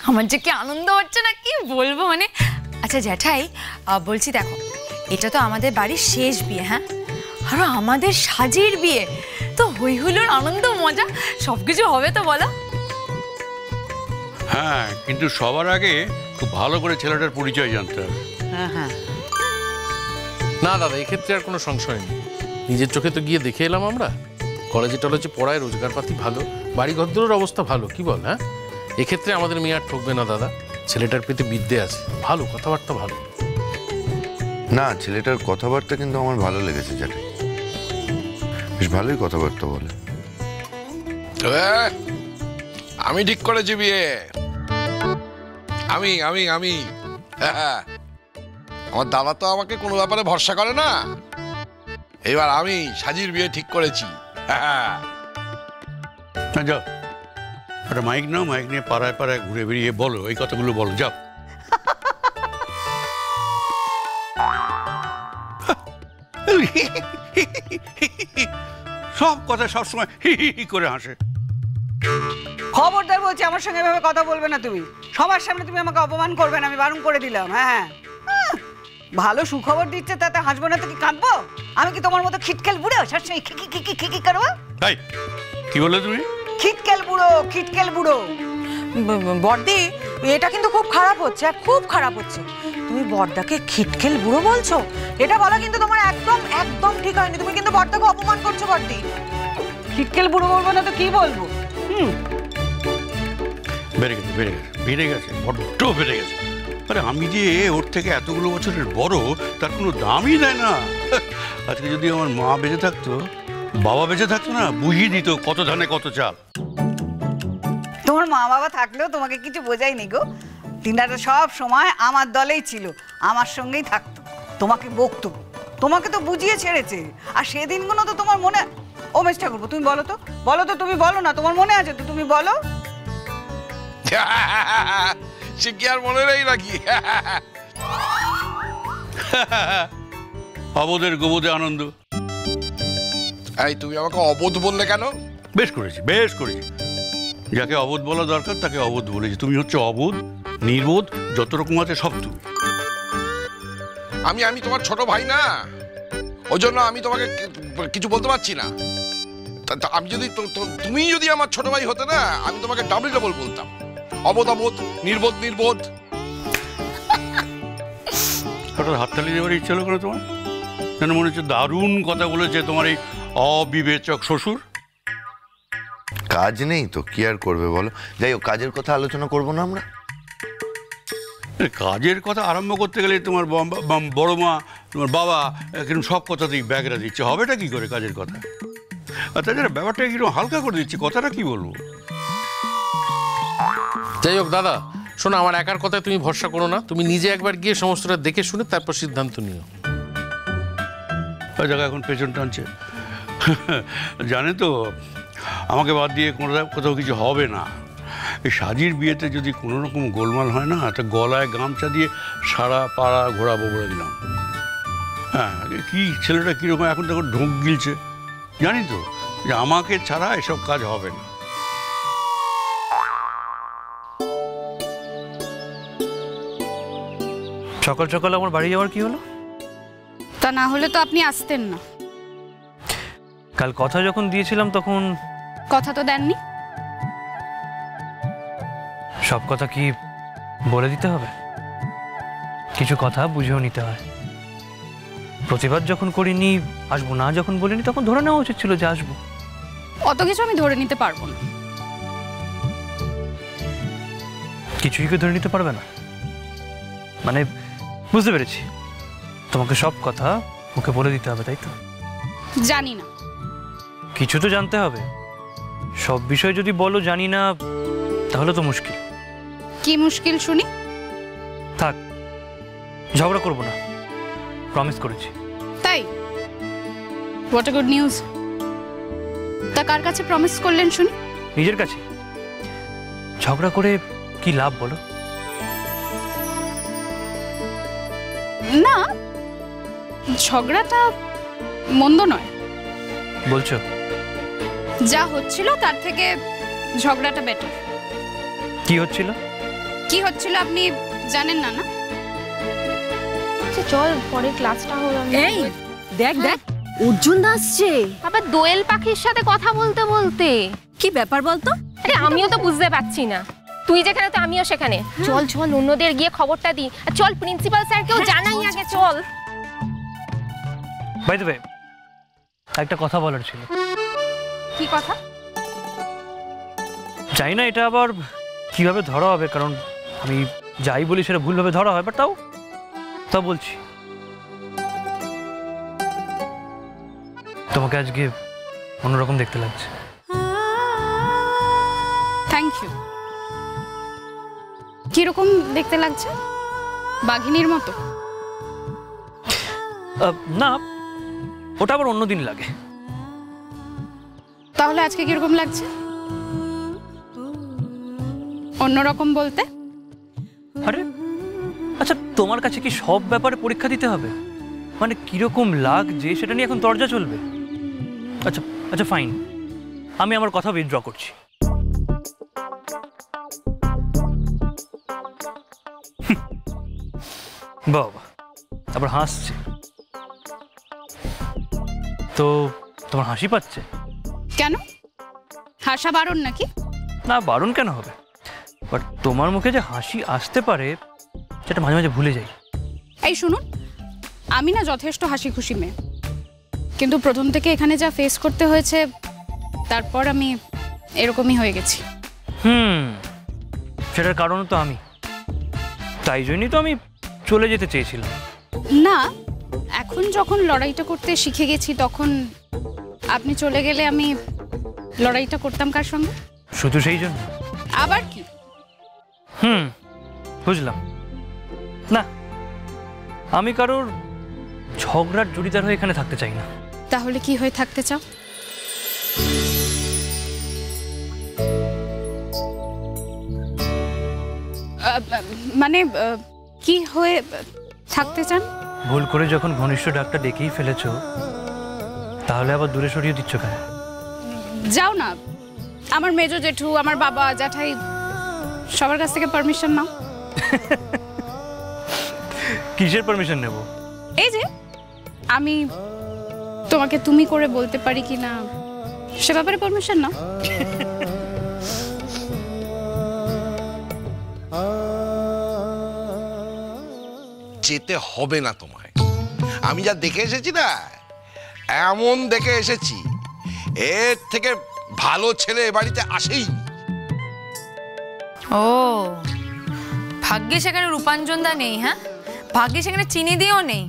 আমার যে কি আনন্দ হচ্ছে না কি বলবো মানে। আচ্ছা জ্যাঠাই বলছি দেখো, এটা তো আমাদের বাড়ির শেষ বিয়ে, হ্যাঁ, আর আমাদের সাজির বিয়ে, তো হই হুল্লোড় আনন্দ মজা সবকিছু হবে তো বলো? হ্যাঁ, কিন্তু সবার আগে খুব ভালো করে ছেলেটার পরিচয় জানতে হবে। হ্যাঁ হ্যাঁ। না দাদা, এক্ষেত্রে আর কোনো সংশয় নেই। নিজের চোখে তো গিয়ে দেখে এলাম আমরা। কলেজে টলেজে পড়ায়, রোজগারপাতি ভালো, বাড়ি ঘরদোরের অবস্থা ভালো, কি বল? হ্যাঁ, এক্ষেত্রে আমাদের মেয়ে আর ঠকবে না দাদা। ছেলেটার পেতে বিদ্যে আছে, ভালো কথাবার্তা ভালো। না, ছেলেটার কথাবার্তা কিন্তু আমার ভালো লেগেছে জ্যাঠাই, বেশ ভালোই কথাবার্তা বলে। আমি ঠিক করেছি বিয়ে, আমি আমি আমি আমার দাদা তো আমাকে কোনো ব্যাপারে ভরসা করে না, এবার আমি সাজির বিয়ে ঠিক করেছি। যাও, একটা মাইক নাও, মাইক নিয়ে পাড়ায় পাড়ায় ঘুরে বেরিয়ে বলো, এই কথাগুলো বলো, যাও। সব কথা সবসময় হি হি হি করে হাসে। খবরদার বলছি, আমার সঙ্গে এভাবে কথা বলবে না তুমি। সবার সামনে তুমি আমাকে অপমান করবে না, আমি বারণ করে দিলাম। হ্যাঁ, ভালো সুখবর দিচ্ছে, তাতে হাসবো না তো কি কাঁদবো? আমি কি তোমার মতো খিটকেল বুড়ো সবসময় খিকি করবো? তাই কি বললে তুমি? খিটকেল বুড়ো, খিটকেল বুড়ো। বড়দি, এটা কিন্তু খুব খারাপ হচ্ছে, খুব খারাপ হচ্ছে। তুমি বড়দাকে খিটকেল বুড়ো বলছো, এটা বলা কিন্তু তোমার একদম একদম ঠিক হয়নি। তুমি কিন্তু বড়দাকে অপমান করছো বড়দি। খিটকেল বুড়ো বলবো না তো কি বলবো? বেড়ে গেছে, বেড়ে গেছে, বেড়ে গেছে, বড্ড বেড়ে গেছে। আরে আমি যে ওর থেকে এতগুলো বছরের বড়, তার কোনো দামই দেয় না। আজকে যদি আমার মা বেঁচে থাকতো, বাবা বেঁচে থাকতো না, বুঝিয়ে দিত কত ধানে কত চাল। তোমার মা বাবা থাকলেও তোমাকে কিছু বোঝায়নি গো। তিনারা সব সময় আমার দলেই ছিল, আমার সঙ্গেই থাকতো, তোমাকে বকতো, তোমাকে তো বুঝিয়ে ছেড়েছে। আর সেদিনগুলো তো তোমার মনে। ও মেজ ঠাকুরপো, তুমি বলো তো, বলো তো, তুমি বলো না, তোমার মনে আছে তো, তুমি বলো। সে কি আর মনে নেই নাকি? অবোধের গোবোধে আনন্দ। এই তুমি আমাকে অবোধ বললে কেন? বেশ করেছি, বেশ করেছি। যাকে অবোধ বলা দরকার তাকে অবোধ বলেছি। তুমি হচ্ছে অবোধ, নির্বোধ, যত রকম আছে সব তুমি। আমি তোমার ছোট ভাই না, ওই জন্য আমি তোমাকে কিছু বলতে পারছি না। আমি যদি তুমি যদি আমার ছোট ভাই হতে না, আমি তোমাকে ডাবল ডাবল বলতাম, অবোধ অবোধ, নির্বোধ নির্বোধ। হঠাৎ হাততালি দেওয়ার ইচ্ছে হলো কেন তোমার? যেন মনে হচ্ছে দারুণ কথা বলেছে তোমার এই অবিবেচক শ্বশুর। কাজ নেই তো কি আর করবে বলো? যাই হোক, কাজের কথা আলোচনা করবো না আমরা? কাজের কথা আরম্ভ করতে গেলে তোমার বড় মা, তোমার বাবা কিরকম সব কথাতেই ব্যাগরা দিচ্ছে। হবেটা কি করে কাজের কথা? আর তাছাড়া ব্যাপারটা কিরকম হালকা করে দিচ্ছে, কথাটা কি বলবো? যাই হোক দাদা, শোনো, আমার একার কথায় তুমি ভরসা করো না। তুমি নিজে একবার গিয়ে সমস্তটা দেখে শুনে তারপর সিদ্ধান্ত নিও। ওই জায়গা এখন পেছন টানছে। জানে তো আমাকে বাদ দিয়ে কোথাও কিছু হবে না। এই সাজির বিয়েতে যদি কোনো রকম গোলমাল হয় না, তা গলায় গামছা দিয়ে সারা পাড়া ঘোরাবো বলে দিলাম। হ্যাঁ, কি ছেলেটা কীরকম এখন তখন ঢোক গিলছে, জানি তো যে আমাকে ছাড়া এসব কাজ হবে না। সকাল সকাল আমার বাড়ি যাওয়ার কি হলো? তা না হলে তো আপনি আসতেন না। কাল কথা যখন দিয়েছিলাম তখন। কথা তো দেননি। সব কথা কি বলে দিতে হবে? কিছু কথা বুঝেও নিতে হয়। প্রতিবাদ যখন করিনি, আসবো না যখন বলিনি, তখন ধরে নেওয়া উচিত ছিল যে আসবো। অত কিছু আমি ধরে নিতে পারবো না। কিছুই কি ধরে নিতে পারবে না? মানে বুঝতে পেরেছি, তোমাকে সব কথা ওকে বলে দিতে হবে, তাই তো? জানি না। কিছু তো জানতে হবে। সব বিষয় যদি বলো জানি না, তাহলে তো মুশকিল। কি মুশকিল শুনি? থাক, ঝগড়া করবো না, প্রমিস করেছি। তাই? What a good news. তা কার কাছে প্রমিস করলেন শুনি? নিজের কাছে। ঝগড়া করে কি লাভ বলো? না, ঝগড়াটা মন্দ নয়। বলছো? যা হচ্ছিল তার থেকে ঝগড়াটা বেটার। কি হচ্ছিল? কি হচ্ছিল আপনি জানেন না? না চল পরে ক্লাসটা হলো। এই দেখ দেখ অর্জুন আসছে আবার দোয়েল পাখির সাথে কথা বলতে বলতে। কি ব্যাপার বলতো? আরে আমিও তো বুঝতে পারছি না, তুই যেখানে তো আমিও সেখানে। চল চল অন্যদের গিয়ে খবরটা দিই, আর চল প্রিন্সিপাল স্যারকেও জানাই আগে, চল। বাই দ্য ওয়ে, একটা কথা বলার ছিল। কি কথা? জানি না এটা আবার কিভাবে ধরা হবে, কারণ আমি যাই বলি সেটা ভুলভাবে ধরা হয়, বাট তাও বলছি। তোমাকে আজকে অন্যরকম দেখতে লাগছে। Thank you. কিরকম দেখতে লাগছে? বাঘিনীর মতো? না, ওটা আবার অন্যদিন লাগে। তাহলে আজকে কিরকম লাগছে? অন্যরকম বলতে? আরে আচ্ছা, তোমার কাছে কি সব ব্যাপারে পরীক্ষা দিতে হবে? মানে কিরকম লাগছে সেটা নিয়ে এখন দরজা চলবে? আচ্ছা আচ্ছা ফাইন, আমি আমার কথা উইথড্র করছি। বাবা আবার হাসছে তো, তোমার হাসি পাচ্ছে কেন? হাসা বারণ নাকি? না, বারণ কেন হবে, বাট তোমার মুখে যে হাসি আসতে পারে সেটা মাঝে মাঝে ভুলে যাই। এই শুনুন, আমি না যথেষ্ট হাসি খুশি মেয়ে, কিন্তু প্রথম থেকে এখানে যা ফেস করতে হয়েছে তারপর আমি এরকমই হয়ে গেছি। সেটার কারণ তো আমি, তাই জন্যই তো আমি চলে যেতে চেয়েছিলাম। না, এখন যখন লড়াইটা করতে শিখে গেছি তখন আপনি চলে গেলে আমি লড়াইটা করতাম কার সঙ্গে? শুধু সেই জন্য? আবার কি? বুঝলাম না, আমি কারোর ঝগড়ার জড়িদার হয়ে এখানে থাকতে চাই না। তাহলে কি হয়ে থাকতে চাও? মানে কি হয়ে থাকতে চান? ভুল করে যখন ঘনিষ্ঠ ডাক্তার ডেকেই ফেলেছো, তাহলে আবার দূরে সরিয়ে দিচ্ছ কেন? যাও না, আমার মেজো জেঠু, আমার বাবা, জ্যাঠাই সবার কাছ থেকে পারমিশন নাও। কিসের পারমিশন নেব? এই যে আমি তোমাকে তুমি করে বলতে পারি কিনা সে ব্যাপারে পারমিশন নাও। যেতে হবে না তোমায়, আমি যা দেখে এসেছি না, এমন দেখে এসেছি এর থেকে ভালো ছেলে এ বাড়িতে আসেই। ও ভাগ্যে সেখানে রূপাঞ্জনদা নেই। হ্যাঁ, ভাগ্যে সেখানে চিনি দিয়েও নেই।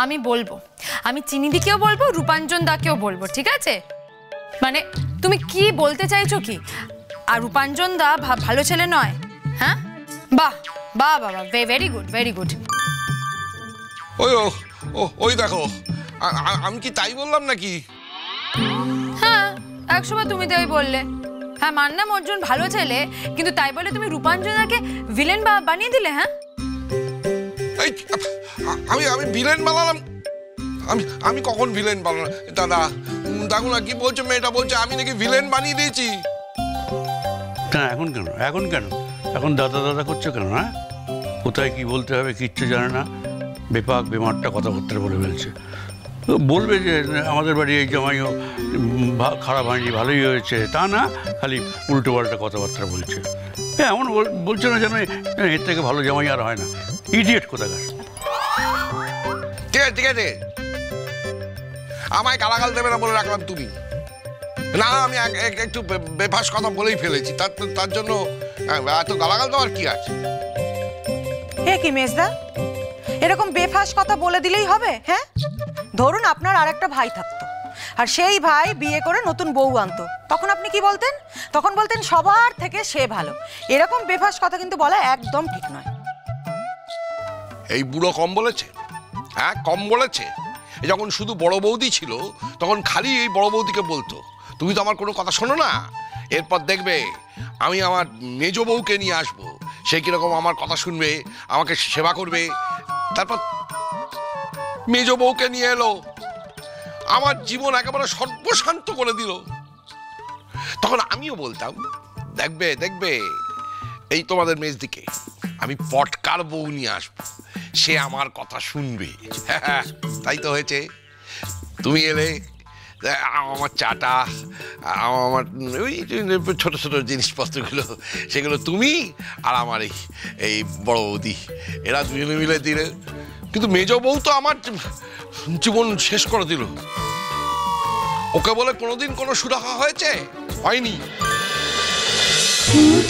আমি বলবো, আমি চিনি দিকেও বলবো, রূপাঞ্জনদাকেও বলবো, ঠিক আছে? মানে তুমি কি বলতে চাইছো কি? আর রূপাঞ্জনদা ভালো ছেলে নয়? হ্যাঁ, বাহ বাহ বাবা, ভেরি গুড ভেরি গুড। ওই ওই দেখো, আমি কি তাই বললাম নাকি? হ্যাঁ, একসময় তুমি তাই বললে। হ্যাঁ, মানলাম অর্জুন ভালো ছেলে, কিন্তু তাই বলে তুমি রূপাঞ্জনাকে ভিলেন বানিয়ে দিলে। হ্যাঁ, আমি ভিলেন বানালাম? আমি কখন ভিলেন বানালাম? দাদা দেখো না কি বলছে মেয়েটা, বলছে আমি নাকি ভিলেন বানিয়ে দিয়েছি। না, এখন কেন এখন দাদা দাদা করছো কেন? হ্যাঁ, কোথায় কি বলতে হবে কিচ্ছু জানে না, বেপাক বেমারটা কথাবার্তা বলে ফেলছে। বলবে যে আমাদের বাড়ি এই জামাইও খারাপ হয়নি, ভালোই হয়েছে, তা না, খালি উল্টো পাল্টা কথাবার্তা বলছে। হ্যাঁ, এমন বলছে না যেন এর থেকে ভালো জামাই আর হয় না। ইডিয়েট কোথাকার। ঠিক আছে, আমায় গালাগাল দেবে না বলে রাখলাম। তুমি না, আমি একটু বেফাস কথা বলেই ফেলেছি, তার জন্য এত গালাগাল দেওয়ার কি আছে? হে কি মেজদা, এরকম বেফাস কথা বলে দিলেই হবে? হ্যাঁ, ধরুন আপনার আর একটা ভাই থাকতো, আর সেই ভাই বিয়ে করে নতুন বউ আনতো, তখন আপনি কি বলতেন? তখন বলতেন সবার থেকে সে ভালো। এরকম বেফাস কথা কিন্তু বলা একদম ঠিক নয়। এই বুড়ো কম বলেছে? হ্যাঁ, কম বলেছে? যখন শুধু বড় বৌদি ছিল তখন খালি এই বড় বৌদিকে বলতো। তুমি তো আমার কোনো কথা শোনো না। এরপর দেখবে আমি আমার মেজ বউকে নিয়ে আসবো, সে কিরকম আমার কথা শুনবে, আমাকে সেবা করবে। তারপর মেজ বউকে নিয়ে এলো, আমার জীবন একেবারে সর্বশান্ত করে দিল। তখন আমিও বলতাম দেখবে এই তোমাদের মেজ দিকে আমি পটকার বউ নিয়ে আসবো, সে আমার কথা শুনবে। তাই তো হয়েছে, তুমি এলে, আমার চাটা, আমার ওই ছোট ছোট জিনিসপত্রগুলো, সেগুলো তুমি আর আমার এই বড় বৌদি এরা দুজনে মিলে দিলে। কিন্তু মেজ বউ তো আমার জীবন শেষ করে দিল। ওকে বলে কোনোদিন কোনো সুরাহা হয়েছে? হয়নি। খুব